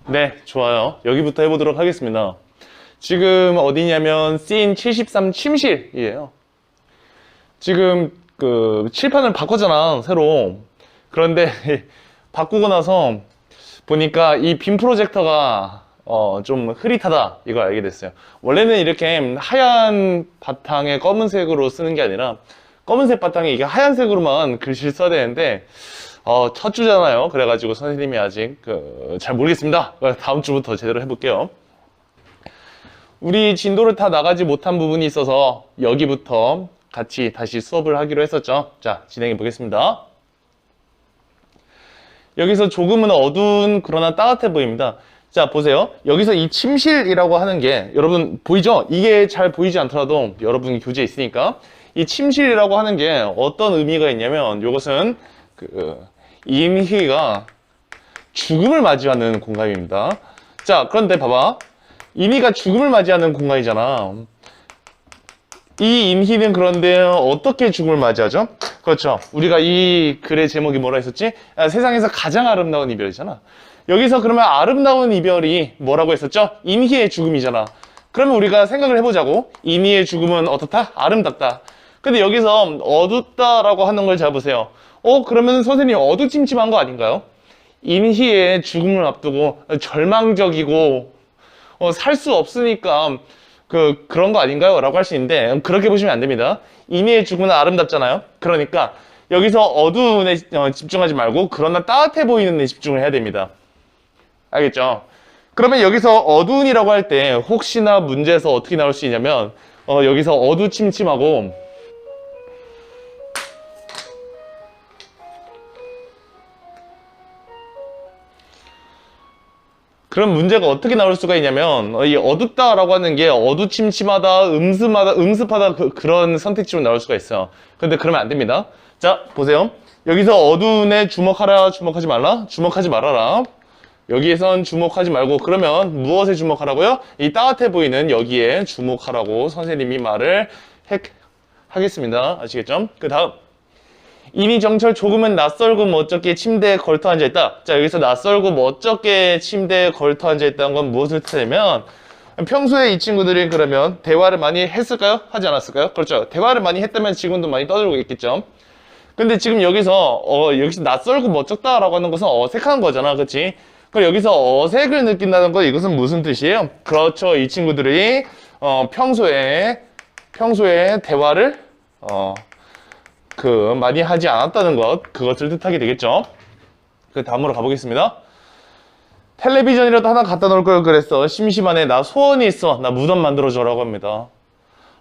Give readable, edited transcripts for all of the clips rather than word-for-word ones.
네, 좋아요. 여기부터 해보도록 하겠습니다. 지금 어디냐면 씬 73 침실이에요. 지금 그 칠판을 바꿨잖아, 새로. 그런데 바꾸고 나서 보니까 이 빔 프로젝터가 좀 흐릿하다, 이걸 알게 됐어요. 원래는 이렇게 하얀 바탕에 검은색으로 쓰는 게 아니라 검은색 바탕에 이게 하얀색으로만 글씨를 써야 되는데 첫 주잖아요. 그래가지고 선생님이 아직 잘 모르겠습니다. 다음 주부터 제대로 해볼게요. 우리 진도를 다 나가지 못한 부분이 있어서 여기부터 같이 다시 수업을 하기로 했었죠. 자, 진행해 보겠습니다. 여기서 조금은 어두운 그러나 따뜻해 보입니다. 자, 보세요. 여기서 이 침실이라고 하는 게 여러분 보이죠? 이게 잘 보이지 않더라도 여러분 교재에 있으니까 이 침실이라고 하는 게 어떤 의미가 있냐면 이것은 인희가 죽음을 맞이하는 공간입니다. 자, 그런데 봐봐. 인희가 죽음을 맞이하는 공간이잖아. 이 인희는 그런데 어떻게 죽음을 맞이하죠? 그렇죠. 우리가 이 글의 제목이 뭐라 했었지? 세상에서 가장 아름다운 이별이잖아. 여기서 그러면 아름다운 이별이 뭐라고 했었죠? 인희의 죽음이잖아. 그러면 우리가 생각을 해보자고. 인희의 죽음은 어떻다? 아름답다. 근데 여기서 어둡다라고 하는 걸 잘 보세요. 그러면 선생님 어두침침한 거 아닌가요? 인희의 죽음을 앞두고 절망적이고 살 수 없으니까 그런 거 아닌가요? 라고 할 수 있는데 그렇게 보시면 안 됩니다. 인희의 죽음은 아름답잖아요. 그러니까 여기서 어두운 애 집중하지 말고 그러나 따뜻해 보이는 애 집중을 해야 됩니다. 알겠죠? 그러면 여기서 어두운이라고 할 때 혹시나 문제에서 어떻게 나올 수 있냐면 여기서 어두침침하고 그런 문제가 어떻게 나올 수가 있냐면 이 어둡다라고 하는 게 어두침침하다, 음습하다 그런 선택지로 나올 수가 있어요. 근데 그러면 안 됩니다. 자, 보세요. 여기서 어두운에 주목하라, 주목하지 말라, 주목하지 말아라. 여기에선 주목하지 말고 그러면 무엇에 주목하라고요? 이 따뜻해 보이는 여기에 주목하라고 선생님이 말을 하겠습니다. 아시겠죠? 그 다음 이미 정철 조금은 낯설고 멋쩍게 침대에 걸터 앉아있다. 자, 여기서 낯설고 멋쩍게 침대에 걸터 앉아있다는 건 무엇을 뜻하냐면 평소에 이 친구들이 그러면 대화를 많이 했을까요? 하지 않았을까요? 그렇죠. 대화를 많이 했다면 지금도 많이 떠들고 있겠죠. 근데 지금 여기서 낯설고 멋쩍다라고 하는 것은 어색한 거잖아. 그렇지? 그럼 여기서 어색을 느낀다는 건 이것은 무슨 뜻이에요? 그렇죠. 이 친구들이 평소에 대화를 많이 하지 않았다는 것, 그것을 뜻하게 되겠죠. 그 다음으로 가보겠습니다. 텔레비전이라도 하나 갖다 놓을 걸 그랬어. 심심하네. 나 소원이 있어. 나 무덤 만들어줘라고 합니다.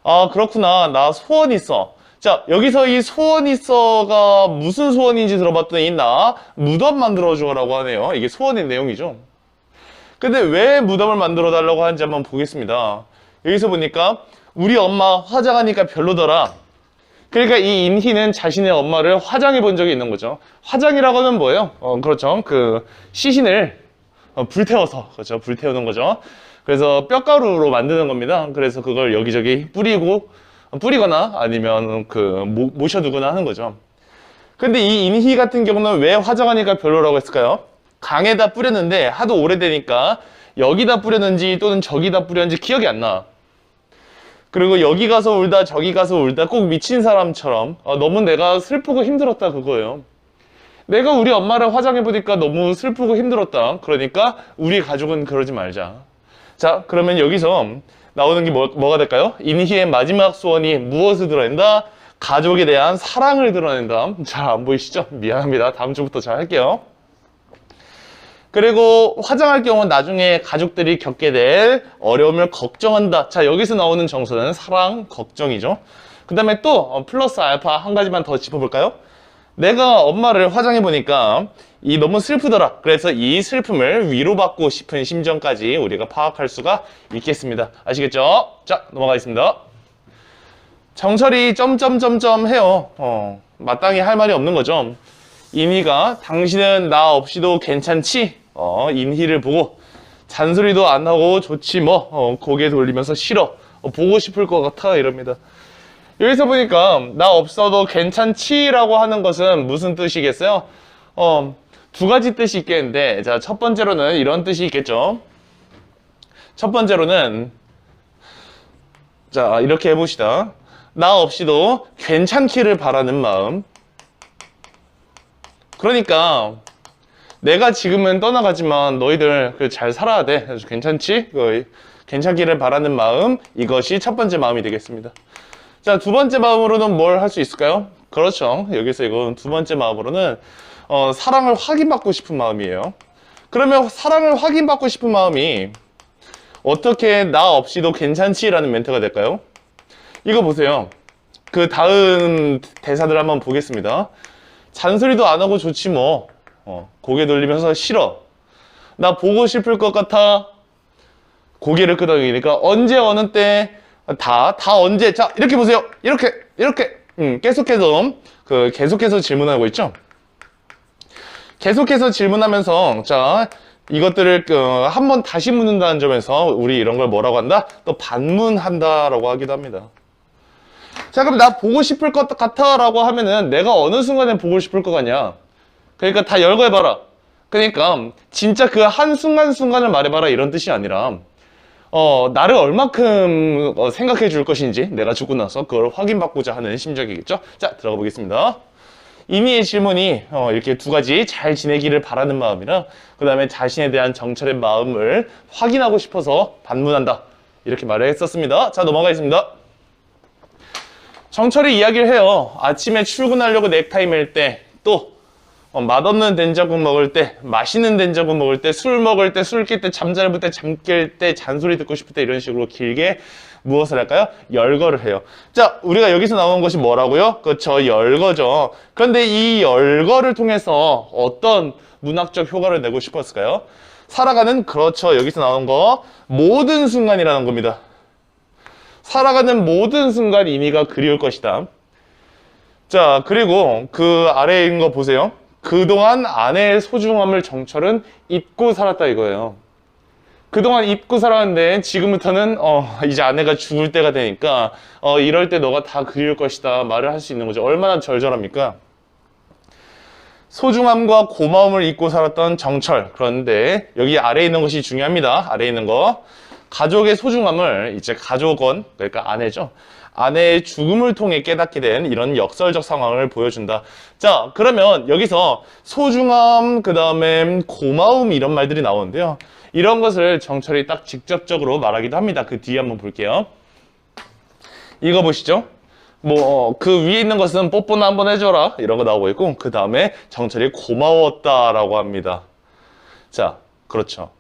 아, 그렇구나. 나 소원 있어. 자, 여기서 이 소원 있어가 무슨 소원인지 들어봤더니 나 무덤 만들어줘라고 하네요. 이게 소원의 내용이죠. 근데 왜 무덤을 만들어 달라고 하는지 한번 보겠습니다. 여기서 보니까 우리 엄마 화장하니까 별로더라. 그러니까 이 인희는 자신의 엄마를 화장해 본 적이 있는 거죠. 화장이라고 하면 뭐예요? 그렇죠. 시신을 불태워서, 그렇죠. 불태우는 거죠. 그래서 뼈가루로 만드는 겁니다. 그래서 그걸 여기저기 뿌리거나 아니면 모셔두거나 하는 거죠. 근데 이 인희 같은 경우는 왜 화장하니까 별로라고 했을까요? 강에다 뿌렸는데 하도 오래되니까 여기다 뿌렸는지 또는 저기다 뿌렸는지 기억이 안 나. 그리고 여기 가서 울다 저기 가서 울다 꼭 미친 사람처럼 너무 내가 슬프고 힘들었다 그거예요. 내가 우리 엄마를 화장해보니까 너무 슬프고 힘들었다. 그러니까 우리 가족은 그러지 말자. 자, 그러면 여기서 나오는 게 뭐가 될까요? 인희의 마지막 소원이 무엇을 드러낸다? 가족에 대한 사랑을 드러낸다. 잘 안 보이시죠? 미안합니다. 다음 주부터 잘 할게요. 그리고 화장할 경우 나중에 가족들이 겪게 될 어려움을 걱정한다. 자, 여기서 나오는 정서는 사랑, 걱정이죠. 그 다음에 또 플러스 알파 한 가지만 더 짚어볼까요? 내가 엄마를 화장해보니까 너무 슬프더라. 그래서 이 슬픔을 위로받고 싶은 심정까지 우리가 파악할 수가 있겠습니다. 아시겠죠? 자, 넘어가겠습니다. 정철이 점점점점 해요. 마땅히 할 말이 없는 거죠. 인희가 당신은 나 없이도 괜찮지? 인희를 보고 잔소리도 안 하고 좋지 뭐 고개 돌리면서 싫어 보고 싶을 것 같아 이럽니다. 여기서 보니까 나 없어도 괜찮지 라고 하는 것은 무슨 뜻이겠어요? 두 가지 뜻이 있겠는데, 자, 첫 번째로는 이런 뜻이 있겠죠. 첫 번째로는, 자, 이렇게 해봅시다. 나 없이도 괜찮기를 바라는 마음. 그러니까, 내가 지금은 떠나가지만 너희들 잘 살아야 돼. 그래서 괜찮지? 괜찮기를 바라는 마음. 이것이 첫 번째 마음이 되겠습니다. 자, 두 번째 마음으로는 뭘 할 수 있을까요? 그렇죠. 여기서 이건 두 번째 마음으로는 사랑을 확인받고 싶은 마음이에요. 그러면 사랑을 확인받고 싶은 마음이 어떻게 나 없이도 괜찮지라는 멘트가 될까요? 이거 보세요. 그 다음 대사들 한번 보겠습니다. 잔소리도 안 하고 좋지 뭐. 고개 돌리면서 싫어. 나 보고 싶을 것 같아. 고개를 끄덕이니까 언제 어느 때 다 언제. 자, 이렇게 보세요. 이렇게 계속해서 질문하고 있죠. 계속해서 질문하면서 자, 이것들을 한번 다시 묻는다는 점에서 우리 이런 걸 뭐라고 한다? 또 반문한다라고 하기도 합니다. 자, 그럼 나 보고 싶을 것 같아 라고 하면은 내가 어느 순간에 보고 싶을 것 같냐? 그러니까 다 열거해봐라. 그러니까 진짜 그 한순간순간을 말해봐라 이런 뜻이 아니라 나를 얼마큼 생각해 줄 것인지 내가 죽고 나서 그걸 확인받고자 하는 심정이겠죠? 자, 들어가 보겠습니다. 이미의 질문이 이렇게 두 가지 잘 지내기를 바라는 마음이랑 그 다음에 자신에 대한 정철의 마음을 확인하고 싶어서 반문한다. 이렇게 말을 했었습니다. 자, 넘어가겠습니다. 정철이 이야기를 해요. 아침에 출근하려고 넥타이 맬 때, 또 맛없는 된장국 먹을 때, 맛있는 된장국 먹을 때, 술 먹을 때, 술 깰 때, 잠잘 때, 잠 깰 때, 잔소리 듣고 싶을 때 이런 식으로 길게 무엇을 할까요? 열거를 해요. 자, 우리가 여기서 나온 것이 뭐라고요? 그렇죠, 열거죠. 그런데 이 열거를 통해서 어떤 문학적 효과를 내고 싶었을까요? 살아가는, 그렇죠, 여기서 나온 거 모든 순간이라는 겁니다. 살아가는 모든 순간 이니가 그리울 것이다. 자, 그리고 그 아래에 있는 거 보세요. 그동안 아내의 소중함을 정철은 잊고 살았다 이거예요. 그동안 잊고 살았는데 지금부터는 이제 아내가 죽을 때가 되니까 이럴 때 너가 다 그리울 것이다 말을 할 수 있는 거죠. 얼마나 절절합니까? 소중함과 고마움을 잊고 살았던 정철. 그런데 여기 아래에 있는 것이 중요합니다. 아래에 있는 거. 가족의 소중함을 이제 가족원, 그러니까 아내죠. 아내의 죽음을 통해 깨닫게 된 이런 역설적 상황을 보여준다. 자, 그러면 여기서 소중함, 그 다음에 고마움 이런 말들이 나오는데요. 이런 것을 정철이 딱 직접적으로 말하기도 합니다. 그 뒤에 한번 볼게요. 이거 보시죠. 그 위에 있는 것은 뽀뽀나 한번 해줘라. 이런 거 나오고 있고, 그 다음에 정철이 고마웠다라고 합니다. 자, 그렇죠.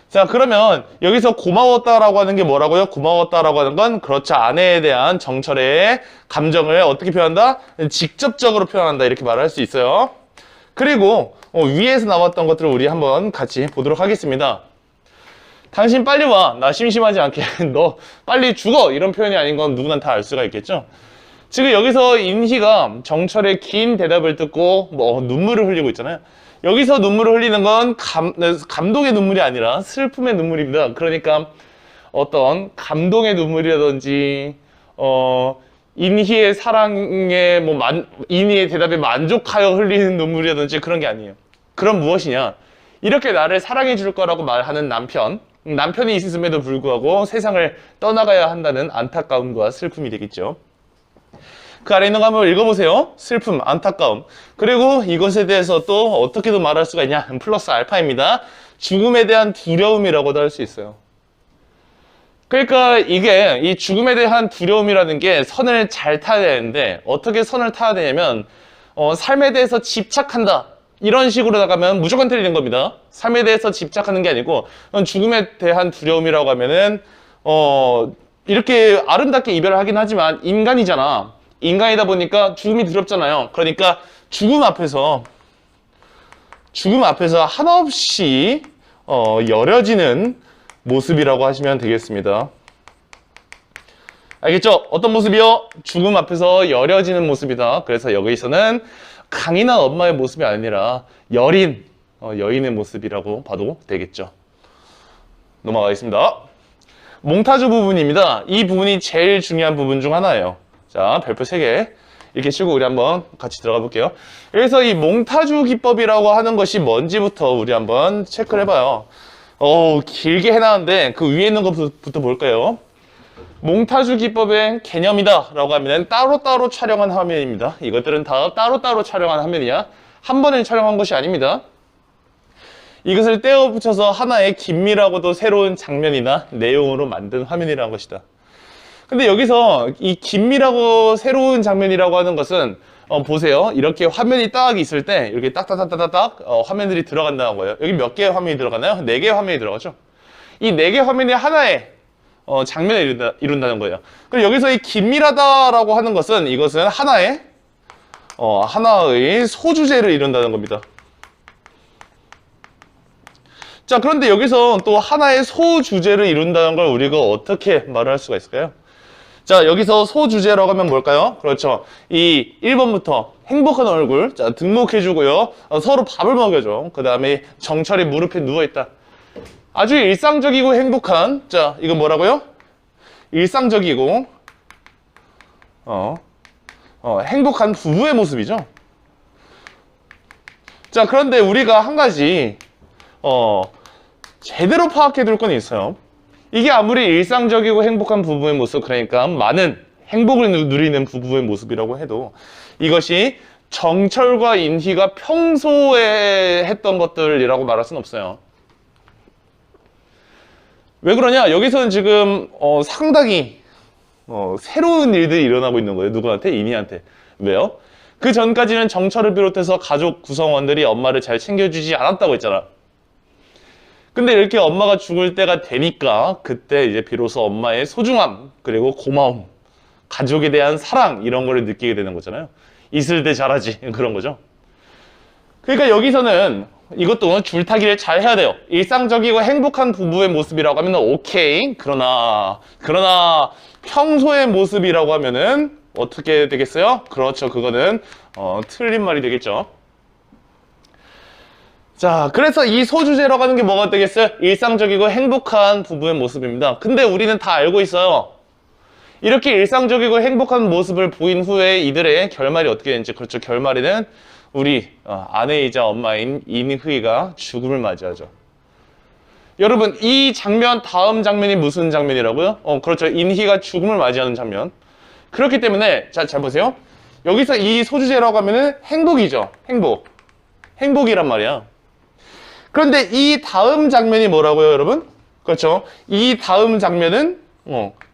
자, 그러면 여기서 고마웠다라고 하는 게 뭐라고요? 고마웠다라고 하는 건 그렇죠. 아내에 대한 정철의 감정을 어떻게 표현한다? 직접적으로 표현한다. 이렇게 말을 할 수 있어요. 그리고 위에서 나왔던 것들을 우리 한번 같이 보도록 하겠습니다. 당신 빨리 와. 나 심심하지 않게. 너 빨리 죽어. 이런 표현이 아닌 건 누구나 다 알 수가 있겠죠. 지금 여기서 인희가 정철의 긴 대답을 듣고 눈물을 흘리고 있잖아요. 여기서 눈물을 흘리는 건 감동의 눈물이 아니라 슬픔의 눈물입니다. 그러니까 어떤 감동의 눈물이라든지 인희의 사랑에 인희의 대답에 만족하여 흘리는 눈물이라든지 그런 게 아니에요. 그럼 무엇이냐? 이렇게 나를 사랑해 줄 거라고 말하는 남편이 있음에도 불구하고 세상을 떠나가야 한다는 안타까움과 슬픔이 되겠죠. 그 아래 있는 거 한번 읽어보세요. 슬픔, 안타까움. 그리고 이것에 대해서 또 어떻게도 말할 수가 있냐? 플러스 알파입니다. 죽음에 대한 두려움이라고도 할 수 있어요. 그러니까 이게 이 죽음에 대한 두려움이라는 게 선을 잘 타야 되는데 어떻게 선을 타야 되냐면 삶에 대해서 집착한다. 이런 식으로 나가면 무조건 틀리는 겁니다. 삶에 대해서 집착하는 게 아니고 죽음에 대한 두려움이라고 하면은 이렇게 아름답게 이별을 하긴 하지만 인간이잖아. 인간이다 보니까 죽음이 두렵잖아요. 그러니까 죽음 앞에서 한없이 여려지는 모습이라고 하시면 되겠습니다. 알겠죠? 어떤 모습이요? 죽음 앞에서 여려지는 모습이다. 그래서 여기서는 강인한 엄마의 모습이 아니라 여린 여인의 모습이라고 봐도 되겠죠. 넘어가겠습니다. 몽타주 부분입니다. 이 부분이 제일 중요한 부분 중 하나예요. 자, 별표 3개. 이렇게 치고 우리 한번 같이 들어가 볼게요. 그래서 이 몽타주 기법이라고 하는 것이 뭔지부터 우리 한번 체크를 해봐요. 길게 해놨는데 그 위에 있는 것부터 볼까요? 몽타주 기법의 개념이다 라고 하면 따로따로 촬영한 화면입니다. 이것들은 다 따로따로 촬영한 화면이야. 한 번에 촬영한 것이 아닙니다. 이것을 떼어 붙여서 하나의 긴밀하고도 새로운 장면이나 내용으로 만든 화면이라는 것이다. 근데 여기서 이 긴밀하고 새로운 장면이라고 하는 것은 보세요. 이렇게 화면이 딱 있을 때 이렇게 딱딱딱딱딱 화면들이 들어간다는 거예요. 여기 몇 개의 화면이 들어가나요? 4개의 화면이 들어가죠. 이 4개의 화면이 하나의 장면을 이룬다는 거예요. 그럼 여기서 이 긴밀하다라고 하는 것은 이것은 하나의 소주제를 이룬다는 겁니다. 자, 그런데 여기서 또 하나의 소주제를 이룬다는 걸 우리가 어떻게 말을 할 수가 있을까요? 자, 여기서 소주제라고 하면 뭘까요? 그렇죠. 이 1번부터 행복한 얼굴, 자, 등목해주고요. 서로 밥을 먹여줘. 그 다음에 정철이 무릎에 누워있다. 아주 일상적이고 행복한, 자, 이건 뭐라고요? 일상적이고, 행복한 부부의 모습이죠. 자, 그런데 우리가 한 가지, 제대로 파악해 둘 건 있어요. 이게 아무리 일상적이고 행복한 부부의 모습, 그러니까 많은 행복을 누리는 부부의 모습이라고 해도 이것이 정철과 인희가 평소에 했던 것들이라고 말할 수는 없어요. 왜 그러냐? 여기서는 지금 상당히 새로운 일들이 일어나고 있는 거예요. 누구한테? 인희한테. 왜요? 그 전까지는 정철을 비롯해서 가족 구성원들이 엄마를 잘 챙겨주지 않았다고 했잖아. 근데 이렇게 엄마가 죽을 때가 되니까 그때 이제 비로소 엄마의 소중함, 그리고 고마움, 가족에 대한 사랑 이런 거를 느끼게 되는 거잖아요. 있을 때 잘하지 그런 거죠. 그러니까 여기서는 이것도 줄타기를 잘 해야 돼요. 일상적이고 행복한 부부의 모습이라고 하면 오케이. 그러나 평소의 모습이라고 하면은 어떻게 되겠어요? 그렇죠. 그거는 틀린 말이 되겠죠. 자, 그래서 이 소주제라고 하는 게 뭐가 되겠어요? 일상적이고 행복한 부부의 모습입니다. 근데 우리는 다 알고 있어요. 이렇게 일상적이고 행복한 모습을 보인 후에 이들의 결말이 어떻게 되는지. 그렇죠. 결말에는 우리 아내이자 엄마인 인희가 죽음을 맞이하죠. 여러분, 이 장면, 다음 장면이 무슨 장면이라고요? 그렇죠. 인희가 죽음을 맞이하는 장면. 그렇기 때문에 자, 잘 보세요. 여기서 이 소주제라고 하면은 행복이죠. 행복이란 말이야. 그런데 이 다음 장면이 뭐라고요, 여러분? 그렇죠. 이 다음 장면은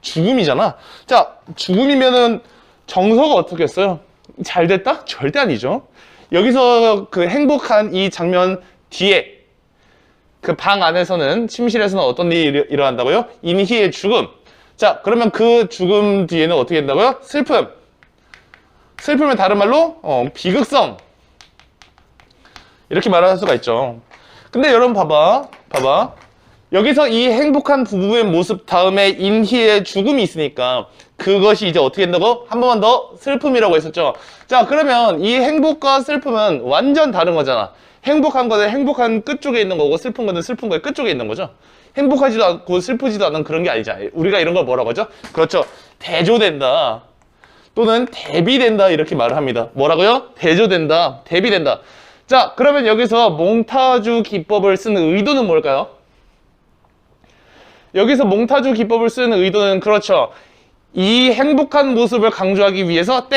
죽음이잖아. 자, 죽음이면은 정서가 어떻겠어요? 잘 됐다? 절대 아니죠. 여기서 그 행복한 이 장면 뒤에 그 방 안에서는, 침실에서는 어떤 일이 일어난다고요? 인희의 죽음. 자, 그러면 그 죽음 뒤에는 어떻게 된다고요? 슬픔은 다른 말로 비극성. 이렇게 말할 수가 있죠. 근데 여러분 봐봐. 여기서 이 행복한 부부의 모습 다음에 인희의 죽음이 있으니까 그것이 이제 어떻게 된다고? 한 번만 더 슬픔이라고 했었죠. 자, 그러면 이 행복과 슬픔은 완전 다른 거잖아. 행복한 거는 행복한 끝쪽에 있는 거고 슬픈 거는 슬픈 거의 끝쪽에 있는 거죠. 행복하지도 않고 슬프지도 않은 그런 게 아니잖아요. 우리가 이런 걸 뭐라고 하죠? 그렇죠. 대조된다. 또는 대비된다 이렇게 말을 합니다. 뭐라고요? 대조된다. 대비된다. 자, 그러면 여기서 몽타주 기법을 쓰는 의도는 뭘까요? 여기서 몽타주 기법을 쓰는 의도는 그렇죠. 이 행복한 모습을 강조하기 위해서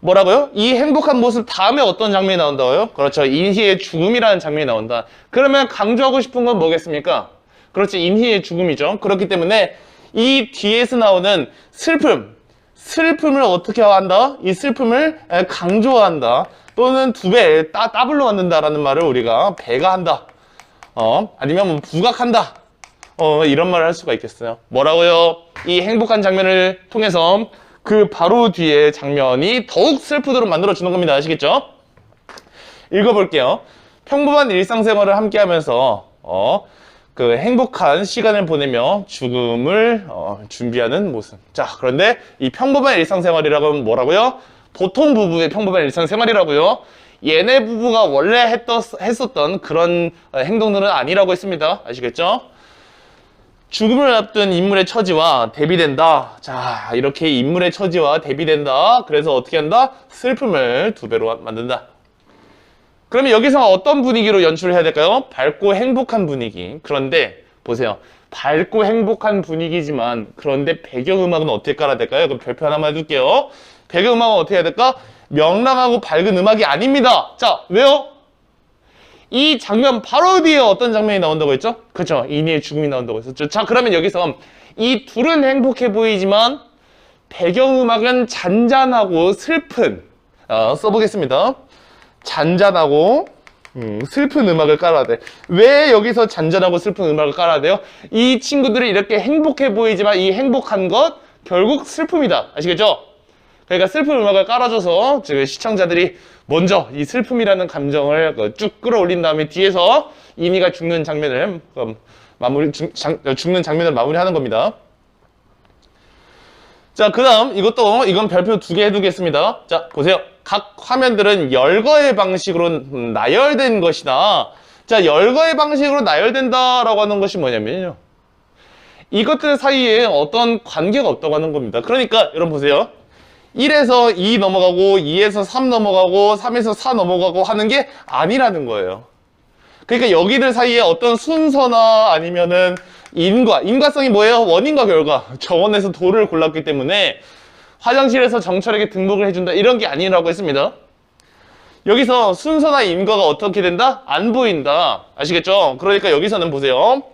뭐라고요? 이 행복한 모습 다음에 어떤 장면이 나온다고요? 그렇죠. 인희의 죽음이라는 장면이 나온다. 그러면 강조하고 싶은 건 뭐겠습니까? 그렇지. 인희의 죽음이죠. 그렇기 때문에 이 뒤에서 나오는 슬픔을 어떻게 한다? 이 슬픔을 강조한다. 또는 2배, 더블로 만든다라는 말을 우리가 배가한다. 아니면 뭐 부각한다. 이런 말을 할 수가 있겠어요. 뭐라고요? 이 행복한 장면을 통해서 그 바로 뒤에 장면이 더욱 슬프도록 만들어주는 겁니다. 아시겠죠? 읽어볼게요. 평범한 일상생활을 함께 하면서 그 행복한 시간을 보내며 죽음을 준비하는 모습. 자, 그런데 이 평범한 일상생활이라고 하면 뭐라고요? 보통 부부의 평범한 일상생활이라고요. 얘네 부부가 원래 했었던 그런 행동들은 아니라고 했습니다. 아시겠죠? 죽음을 앞둔 인물의 처지와 대비된다. 자, 이렇게 인물의 처지와 대비된다. 그래서 어떻게 한다? 슬픔을 2배로 만든다. 그러면 여기서 어떤 분위기로 연출을 해야 될까요? 밝고 행복한 분위기. 그런데 보세요. 밝고 행복한 분위기지만 그런데 배경음악은 어떻게 깔아야 될까요? 그럼 별표 하나만 해둘게요. 배경음악은 어떻게 해야 될까? 명랑하고 밝은 음악이 아닙니다. 자, 왜요? 이 장면 바로 뒤에 어떤 장면이 나온다고 했죠? 그렇죠. 이니의 죽음이 나온다고 했었죠. 자, 그러면 여기서 이 둘은 행복해 보이지만 배경음악은 잔잔하고 슬픈 써보겠습니다. 잔잔하고 슬픈 음악을 깔아야 돼. 왜 여기서 잔잔하고 슬픈 음악을 깔아야 돼요? 이 친구들이 이렇게 행복해 보이지만 이 행복한 것 결국 슬픔이다. 아시겠죠? 그러니까 슬픈 음악을 깔아줘서 지금 시청자들이 먼저 이 슬픔이라는 감정을 쭉 끌어올린 다음에 뒤에서 이니가 죽는 장면을 죽는 장면을 마무리하는 겁니다. 자, 그 다음 이건 별표 2개 해두겠습니다. 자, 보세요. 각 화면들은 열거의 방식으로 나열된 것이다. 자, 열거의 방식으로 나열된다라고 하는 것이 뭐냐면요. 이것들 사이에 어떤 관계가 없다고 하는 겁니다. 그러니까 여러분 보세요. 1에서 2 넘어가고 2에서 3 넘어가고 3에서 4 넘어가고 하는 게 아니라는 거예요. 그러니까 여기들 사이에 어떤 순서나 아니면은 인과성이 뭐예요? 원인과 결과. 정원에서 돌을 골랐기 때문에 화장실에서 정철에게 등록을 해준다. 이런 게 아니라고 했습니다. 여기서 순서나 인과가 어떻게 된다? 안 보인다. 아시겠죠? 그러니까 여기서는 보세요.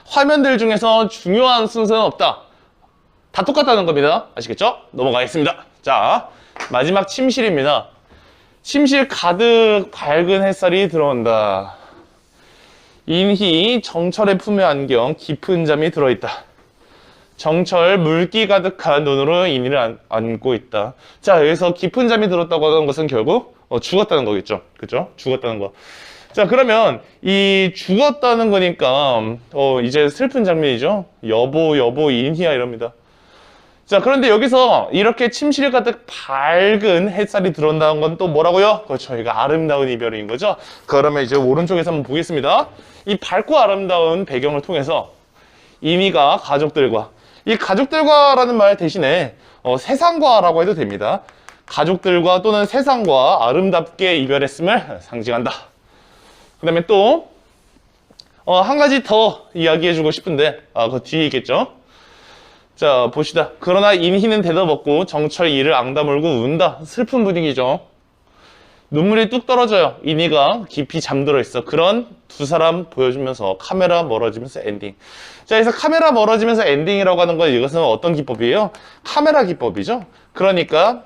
화면들 중에서 중요한 순서는 없다. 다 똑같다는 겁니다. 아시겠죠? 넘어가겠습니다. 자, 마지막 침실입니다. 침실 가득 밝은 햇살이 들어온다. 인희 정철의 품에 안겨 깊은 잠이 들어있다. 정철 물기 가득한 눈으로 인희를 안고 있다. 자, 여기서 깊은 잠이 들었다고 하는 것은 결국 죽었다는 거겠죠. 그죠? 죽었다는 거. 자, 그러면 이 죽었다는 거니까 이제 슬픈 장면이죠. 여보 여보 인희야 이럽니다. 자, 그런데 여기서 이렇게 침실 가득 밝은 햇살이 들어온다는 건 또 뭐라고요? 그렇죠. 이거 아름다운 이별인 거죠. 그러면 이제 오른쪽에서 한번 보겠습니다. 이 밝고 아름다운 배경을 통해서 인희가 가족들과, 이 가족들과라는 말 대신에 세상과라고 해도 됩니다. 가족들과 또는 세상과 아름답게 이별했음을 상징한다. 그 다음에 또 한 가지 더 이야기해주고 싶은데 그 뒤에 있겠죠. 자, 봅시다. 그러나 인희는 대답 없고 정철 이를 앙다물고 운다. 슬픈 분위기죠. 눈물이 뚝 떨어져요. 인희가 깊이 잠들어 있어. 그런 두 사람 보여주면서 카메라 멀어지면서 엔딩. 자, 그래서 카메라 멀어지면서 엔딩이라고 하는 건 이것은 어떤 기법이에요? 카메라 기법이죠. 그러니까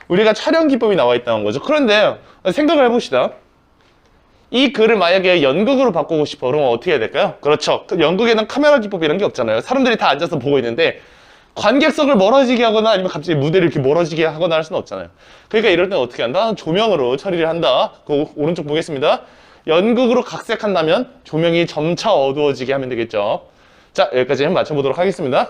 우리가 촬영 기법이 나와 있다는 거죠. 그런데 생각을 해봅시다. 이 글을 만약에 연극으로 바꾸고 싶어. 그러면 어떻게 해야 될까요? 그렇죠. 연극에는 카메라 기법이라는 게 없잖아요. 사람들이 다 앉아서 보고 있는데 관객석을 멀어지게 하거나 아니면 갑자기 무대를 이렇게 멀어지게 하거나 할 수는 없잖아요. 그러니까 이럴 때는 어떻게 한다? 조명으로 처리를 한다. 그 오른쪽 보겠습니다. 연극으로 각색한다면 조명이 점차 어두워지게 하면 되겠죠. 자, 여기까지 맞춰보도록 하겠습니다.